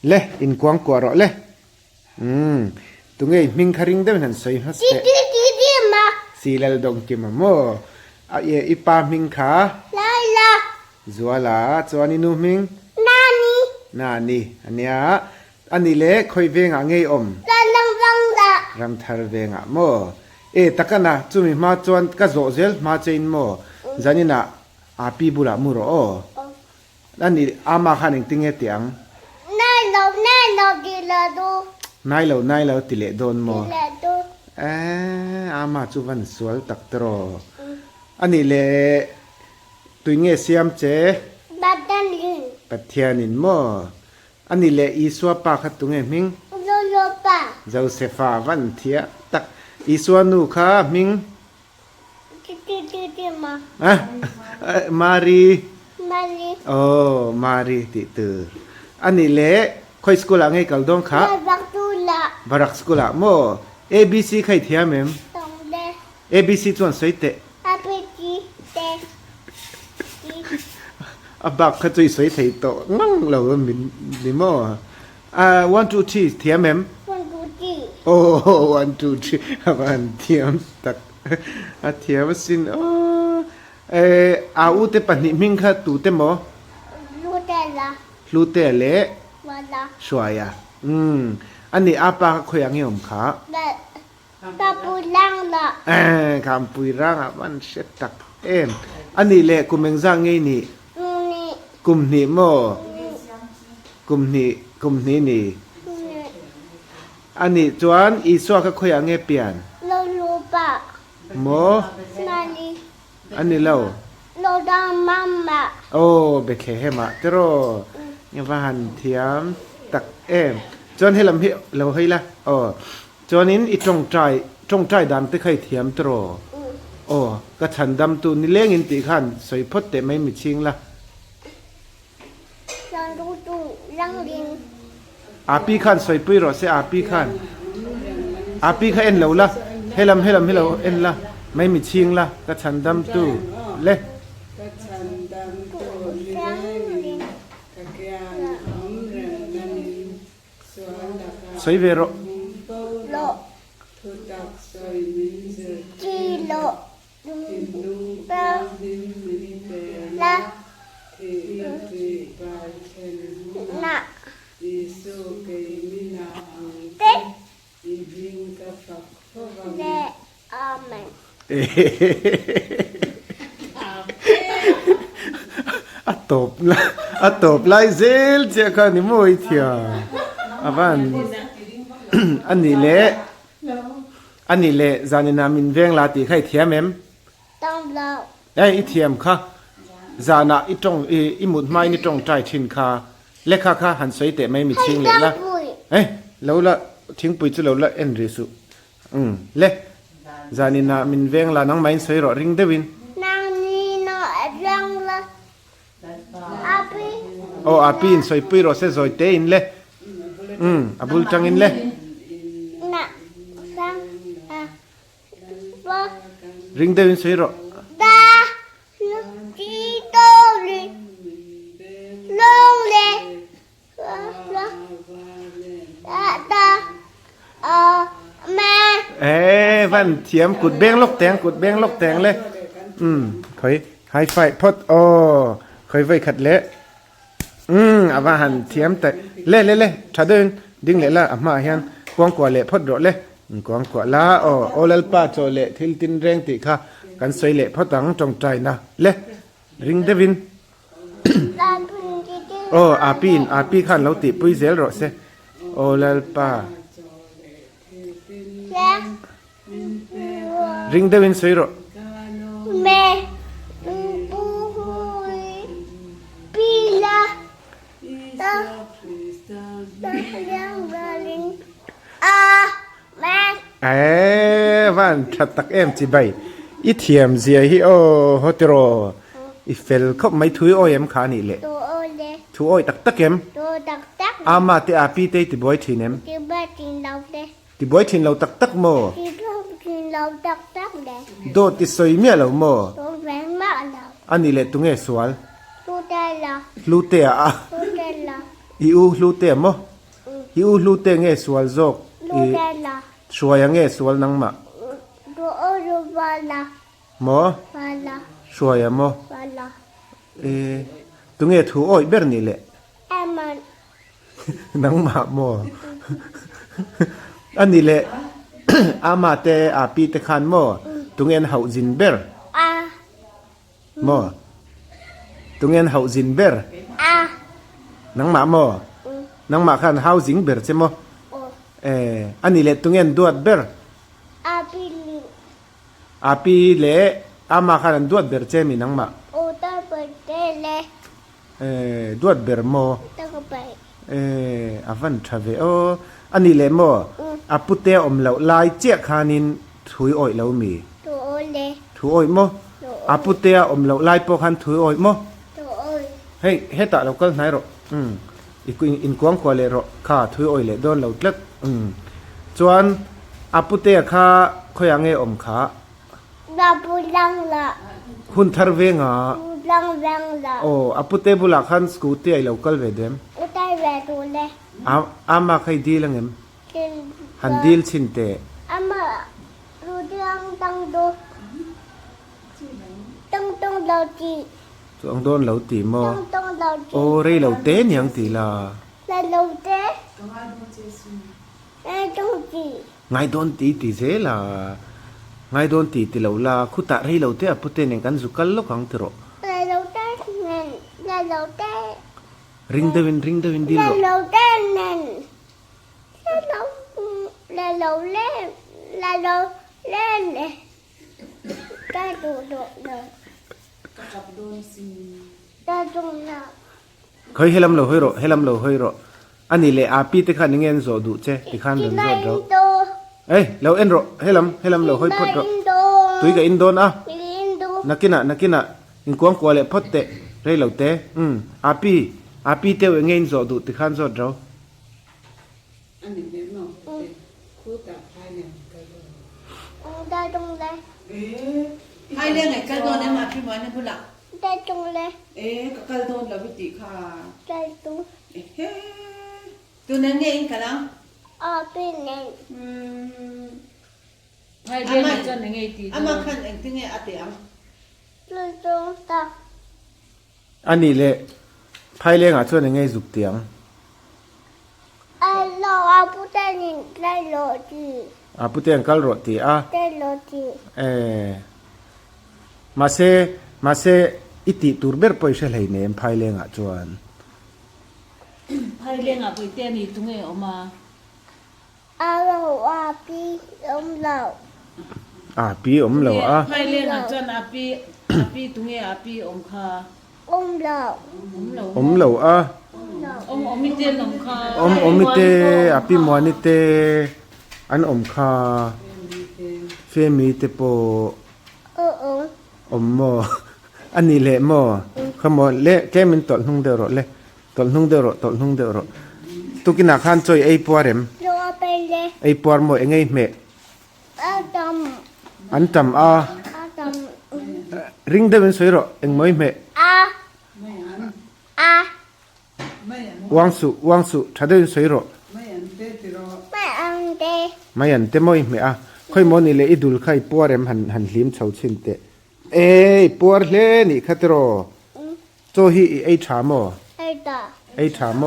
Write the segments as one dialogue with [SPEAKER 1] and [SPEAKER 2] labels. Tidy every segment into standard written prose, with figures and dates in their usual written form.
[SPEAKER 1] le in kwang kwa ro le tungai ming kharing de nan soi has
[SPEAKER 2] ti ma
[SPEAKER 1] silal Dawngkima mo a ye ipa ming kha
[SPEAKER 2] la
[SPEAKER 1] zuala chuani nu ming nani ania ani le khoi venga ngei om
[SPEAKER 2] lang da
[SPEAKER 1] ram thar venga mo e takana chumi ma chuan ka zo zel ma chein mo zanina api bula mu ro o ani ama khaning tinge tiang
[SPEAKER 2] nai lo di la do
[SPEAKER 1] nai lo tile don mo
[SPEAKER 2] la do
[SPEAKER 1] ama chu van sual tak tro ani le tuinge siam che
[SPEAKER 2] badan lin
[SPEAKER 1] pathianin mo ani le iswa pa kha tunge ming
[SPEAKER 2] lo pa
[SPEAKER 1] Josepha van thia tak iswa nu kha ming
[SPEAKER 2] ti ma
[SPEAKER 1] Mari
[SPEAKER 2] mali
[SPEAKER 1] Mari ti tu ani le khoi school angai kal dong kha
[SPEAKER 2] bak tu la
[SPEAKER 1] barak school mo abc khai thia mem
[SPEAKER 2] tong de
[SPEAKER 1] abc chuan soite
[SPEAKER 2] ape ti te
[SPEAKER 1] abak kha chui soi thei to ngang lo mi mo 1 2 3 thia mem
[SPEAKER 2] con tu ti
[SPEAKER 1] 1 2 3วันเทียมตักเทียมสินu te pani ming kha tu te mo lu te le
[SPEAKER 2] wala
[SPEAKER 1] shwayaอันนี้อาปาkhoy ang yom kha
[SPEAKER 2] ta pulang la
[SPEAKER 1] kam pui rang man set tak em อันนี้le kumeng za ngei ni
[SPEAKER 2] ni
[SPEAKER 1] kum ni mo kum ni ni อันนี้จวนอีสวกkhoy ang e pian
[SPEAKER 2] lo pa
[SPEAKER 1] mo
[SPEAKER 2] mali
[SPEAKER 1] อันนี้เรา
[SPEAKER 2] lo da mama
[SPEAKER 1] เบเคเฮมาเตโรยังว่าหันเทียมตักจนให้ลำเฮเราให้ละจนนี้อีตรงใจดำที่เคยเทียมเตโรก็ฉันดำตูนี่เลี้ยงอินติขันสวยพดแต่ไม่มีชิงละ
[SPEAKER 2] ลังดูลังลิง
[SPEAKER 1] อาปีขันสวยปุยรอเสอาปีขันเอ็นเราละให้ลำเราเอ็นละไม่มีชิงละก็ฉันดำตูเล่สวยเวโร
[SPEAKER 2] โลจีโลปะละนะเตเดอาเมน
[SPEAKER 1] ตบไล่เซลเจ้าข้านี่มวยเถียวันอันนี้เละจานินามินเวงลาติใครเทียมเอ็ม
[SPEAKER 2] ต้องเรา
[SPEAKER 1] อีเทียมค่ะจานาอีตรงอีหมุดไม้นี่ตรงใจชินค่ะเล็กค่ะหันสวยแต่ไม่มีชิงเลยละแล้วละทิ้งปุ๋ยจะแล้วละเอ็นริสุเละจานินามินเวงลานังไม้สวยรอริงเดวิน
[SPEAKER 2] นางนี่เนาะรังละอาปี
[SPEAKER 1] อาปีนสวยปุยรอเสสวยเตอินเละบุลจังอินเละ
[SPEAKER 2] นะสังว่า
[SPEAKER 1] ริงเดวินสวยรอ
[SPEAKER 2] ตาลูกจีโตลิลงเลยตาแม่
[SPEAKER 1] วันเทียมกุดเบ้งลกแตงเลยคอยไฮไฟพดคอยไว้ขัดเละอาว่าหันเทียมแต่เละถ้าเดินดิ้งเละละอามาเฮียนกวางกว่าเละพดโดเละกวางกว่าละโอเลลป้าโจเละทิลตินแรงติค่ะกันสวยเละพอตังจงใจนะเละริงเดวินอาปีขันเราติปุยเซลรอเซโอเลลป้าริงเดวินสวยรอ
[SPEAKER 2] แม่ปูปีละตายังลิงแม่
[SPEAKER 1] วันชัดตักจีใบอีเทียมเสียฮิฮอตโรอีเฟลเขาไม่ถุยอ้อยขานี่เลยถุยอ้อยตักอามาเตอาปีเตติบอยทินเอ็มติบอยทินเราตักโมโดติสวยเมียเราโมอันนี้เลยตุงเอสวลลูเตะอีอูลูเตะโม hi u lu te nge sual zok
[SPEAKER 2] lu de la
[SPEAKER 1] suaya nge sual nang ma
[SPEAKER 2] du o du ba la
[SPEAKER 1] mo
[SPEAKER 2] ba la
[SPEAKER 1] suaya mo
[SPEAKER 2] ba la
[SPEAKER 1] tu nge thu oi ber ni le
[SPEAKER 2] eman
[SPEAKER 1] nang ma moอันนี้แหละ อามาเตอาปีเตคันโมตุงเงินเฮาจินเบอร์
[SPEAKER 2] a
[SPEAKER 1] โมตุงเงินเฮาจินเบอร์
[SPEAKER 2] a
[SPEAKER 1] นังหมาโมนังหมาคันเฮาจิงเบอร์ใช่โม
[SPEAKER 2] o
[SPEAKER 1] อันนี้แหละตุงเงินดวดเบอร์
[SPEAKER 2] a bi li
[SPEAKER 1] อาปีแหละอามาคันดวดเบอร์ใช่มีนังหมา
[SPEAKER 2] o ta pe de le
[SPEAKER 1] ดวดเบอร์โม
[SPEAKER 2] ta ko pe
[SPEAKER 1] อาวันทราเวโออันนี้แหละโมอาปุเตอมเหลาลายเจ้าคานินถุยอ้อยเหลามี
[SPEAKER 2] du o le
[SPEAKER 1] ถุยอ้อยโมอาปุเตอมเหลาลายปอคันถุยอ้อยโม
[SPEAKER 2] du o
[SPEAKER 1] เฮ้ยเฮตะเราก็ไหนหรออีกอินกวางกว่าเลยหรอข้าถุยอ้อยเลยโดนเราเล็กส่วนอาปุเตะข้าเขายังไงอมขา
[SPEAKER 2] la bu lang la
[SPEAKER 1] หุ่นทาร์เวงอ่ะ
[SPEAKER 2] bu lang lang la
[SPEAKER 1] โอ้อาปุเตะบุลักขันสกูตี้ไอเราก็เลยเดม
[SPEAKER 2] o ta ve du le
[SPEAKER 1] อามาใครดีลังเอ็ม
[SPEAKER 2] kin
[SPEAKER 1] หันดีลชินเตะ
[SPEAKER 2] ama du dang dang do tông tông đầu chị
[SPEAKER 1] ส่วนโดนเราตีมอ
[SPEAKER 2] tông tông đầu chị
[SPEAKER 1] โอ้เรเราเต้นยังตีละ
[SPEAKER 2] là đầu tế là trong chị
[SPEAKER 1] ไงโดนตีตีเสละไงโดนตีตีเราละคุตะเรเราเตะอาปุเตะเนี่ยกันสุกัลลูกขังติโร
[SPEAKER 2] là đầu tế nên là đầu tế
[SPEAKER 1] ริงเดวินดีโร
[SPEAKER 2] là đầu tế nên là đầu lên là đầu lên này cái đồ đồ đồ ta dùng nào
[SPEAKER 1] เคยเฮลัมเราเฮโรอันนี้เลยอาปีเตะขันยังเงินโซดูเจติขันเดินโซเรา
[SPEAKER 2] đồ
[SPEAKER 1] เอ้ยเราเอ็นโรเฮลัมเราเฮยพดโร
[SPEAKER 2] đồ
[SPEAKER 1] ตุยกับอินโดนอ่ะ
[SPEAKER 2] đồ
[SPEAKER 1] นักกินะอินกวางกว่าเลยพดเตะเรเราเตะอาปีเตะยังเงินโซดูติขันโซเรา
[SPEAKER 3] อันนี้เด็กเนาะคู่กับไทยเนี่ย
[SPEAKER 2] ta dùng đây
[SPEAKER 3] ไทยเรื่องไงกันโดนเนี่ยมาพี่หมอเนี่ยพูดละ
[SPEAKER 2] ta dùng đây
[SPEAKER 3] ก็กันโดนเราวิจิค่ะ
[SPEAKER 2] ta dùng
[SPEAKER 3] ตัวนั้นเองกันแล้ว
[SPEAKER 2] ở bên này
[SPEAKER 4] ไทยเรียนจนยังไงตี
[SPEAKER 3] อามาคันเองที่ไงอาเตียง
[SPEAKER 2] tôi dùng ta
[SPEAKER 1] อันนี้เลยไพ่เลี้ยงอ่ะช่วยยังไงสุกเตียง
[SPEAKER 2] lo abu ta nhìn đây lo gì
[SPEAKER 1] ปุเตียงกัลโรตีอ่ะ
[SPEAKER 2] đây lo gì
[SPEAKER 1] มาเซอิติตูร์เบอร์ปอยเชลให้เนี่ยไพ่เลี้ยงอ่ะชวน
[SPEAKER 4] ไทยเรียนอ่ะไปเต้นนี่ตรงไหนออกมา
[SPEAKER 2] lo abi ông lo
[SPEAKER 1] ปีอมเหลาอ่ะ
[SPEAKER 4] ไทยเรียนอ่ะจนอาปีตรงไหนอาปีองคา
[SPEAKER 2] ông lo
[SPEAKER 1] อมเหลาอ่ะ
[SPEAKER 4] องมิเตียนองคา
[SPEAKER 1] อมมิเตปีมวนิเตอันอมคาเฟมีเตโป อมโมอันนี้เละโมขโมเละแกมันตอลหุงเดอรเละตอลหุงเดอรตุกินาคันจอยไอปัวเรม
[SPEAKER 2] lo bên đây
[SPEAKER 1] ไอปัวโมเองไงเม
[SPEAKER 2] tầm
[SPEAKER 1] อันจำ
[SPEAKER 2] tầm
[SPEAKER 1] ริงเดวินสวยรอเองไม่เม วางสุถ้าเดินสวยรอ
[SPEAKER 3] ไม่อันเตติรอ
[SPEAKER 2] mẹ ăn đi
[SPEAKER 1] ไม่ยันเตไม่เมค่อยมอนี่เลยอิดุลไข่ปัวเรมหันลิมเฉาชินเตปัวเลนี่คัตรอโจฮีไอชาโม
[SPEAKER 2] ai ta
[SPEAKER 1] ไอชาโม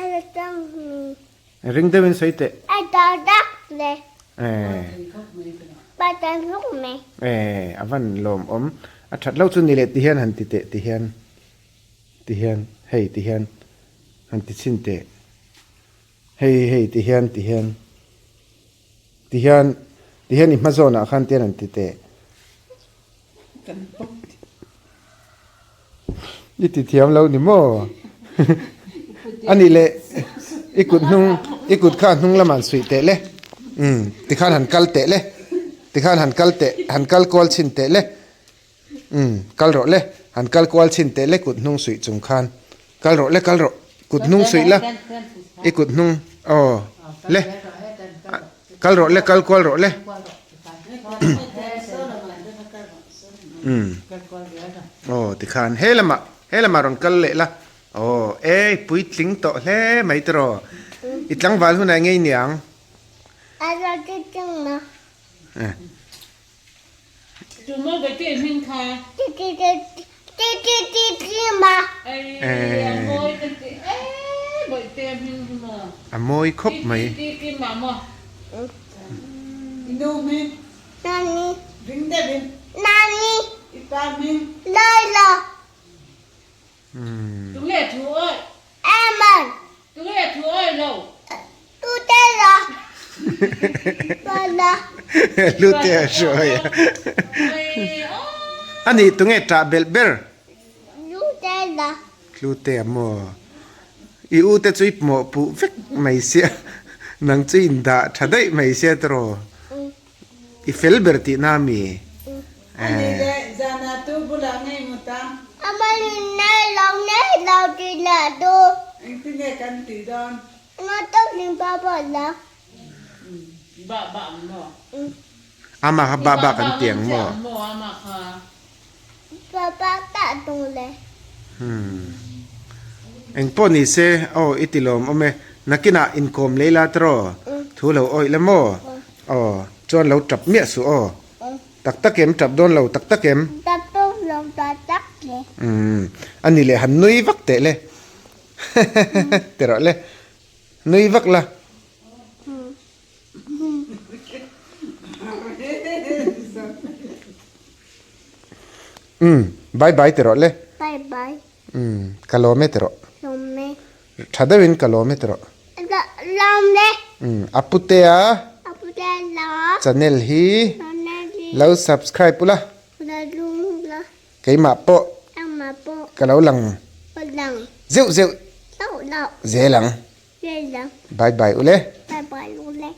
[SPEAKER 2] ai tăng
[SPEAKER 1] ริงเดวินสวยเต
[SPEAKER 2] ai ta đắt đây ba ta lúc mẹ
[SPEAKER 1] อวันลมอัดเล่าจุนนี่เลยติเฮียนหันติเตติเฮียนเฮ้ยติเฮียนหันติชินเตเฮ้ยติเฮียนอิมาโซนะขันเตียนหันติเต
[SPEAKER 3] กันปุ๊บ
[SPEAKER 1] นี่ติเทียมเรานี่โม อันนี้เลยอีกุดข้านนุ่งละมันสุยเตะเลยติข้านหันกัลเตะเลยติข้านหันกัลกอลชินเตะเลยกัลโรเลยหันกัลกอลชินเตะเลยกุดนุ่งสุยจุงข้านกัลโรกุดนุ่งสุยละอีกุดนุ่งอ๋อเลยกัลโรเลยกัลกอลโรเลยโอ้ติข้านเฮละมารอนกัลเละละ โอ้เอ้ยปุ้ยทิ้งโตเล่ไม่ตรออีจังวันหุ่นไงเหนียง
[SPEAKER 2] อะไรจะจังนะ
[SPEAKER 4] จุดเมื่อไปเตี้ยมิงค่ะ
[SPEAKER 2] ที่มา
[SPEAKER 4] ไอ้โมยตั้งแต่ไปเตี้ยมิงมา
[SPEAKER 1] อะโมยครบไหม
[SPEAKER 4] ที่มาหมอ
[SPEAKER 3] ดูมิน
[SPEAKER 2] นานี่
[SPEAKER 3] ริงได้บิน
[SPEAKER 2] นานี่
[SPEAKER 3] อีตามิน
[SPEAKER 2] เลยเหรอ
[SPEAKER 4] ตุ้งเล่ถั่ว
[SPEAKER 2] แอมัน
[SPEAKER 4] ตุ้งเล่ถั่วเรา
[SPEAKER 2] ตูเต้เหรอมาละ
[SPEAKER 1] ลูเตียช่วยอันนี้ตรงไงจ่าเบลเบอร์
[SPEAKER 2] ตูเต้เหรอ
[SPEAKER 1] ลูเตียโมอีอูเตจุยโมปูฟิกไม่เสียนังจุยด่าถ้าได้ไม่เสียตรออีเฟลเบอร์ตีนามี
[SPEAKER 3] อันนี้เลยจานาตูบุลาไงมุตา
[SPEAKER 2] อามันนี่เราดีละดู
[SPEAKER 3] อันที่เนี่ยกันตีดอน
[SPEAKER 2] เราต้องกินปลาบดละ
[SPEAKER 4] บ้าบ้าหมอ
[SPEAKER 1] อามาครับบากันเตียงโม
[SPEAKER 4] หมอมาค่ะ
[SPEAKER 2] ปลาตาตรงเลย
[SPEAKER 1] เอ็งปอนี่เซโออิติลอมอเมนักกินาอินคอมเลยลาตรอทูเราโอ้ยละโมอ๋อจวนเราจับเมียสูอ๋อตักตะเข็มจับโดนเราตักตะเข็ม
[SPEAKER 2] ตาตุ้งลงตาจักเลย
[SPEAKER 1] อันนี้เลยหันนุยวักเตะเลยเตะเลยนุยวักละบายบายเตะเลย
[SPEAKER 2] บายบาย
[SPEAKER 1] กะโลเมเตะ
[SPEAKER 2] ลมเม
[SPEAKER 1] ชาดวินกะโลเมเตะ
[SPEAKER 2] ลมเลย
[SPEAKER 1] อัปปุเตีย
[SPEAKER 2] อาปุเดลา
[SPEAKER 1] channel hi
[SPEAKER 2] ตอนนี้ดี
[SPEAKER 1] lau subscribe pula
[SPEAKER 2] เราลุงละ
[SPEAKER 1] kai ma po
[SPEAKER 2] เอามาโปะ
[SPEAKER 1] ka lau lang
[SPEAKER 2] ปลัง
[SPEAKER 1] zeu zeu
[SPEAKER 2] เรา
[SPEAKER 1] ze lang
[SPEAKER 2] เรียน
[SPEAKER 1] bye bye ule
[SPEAKER 2] บายบายลุงเล็ก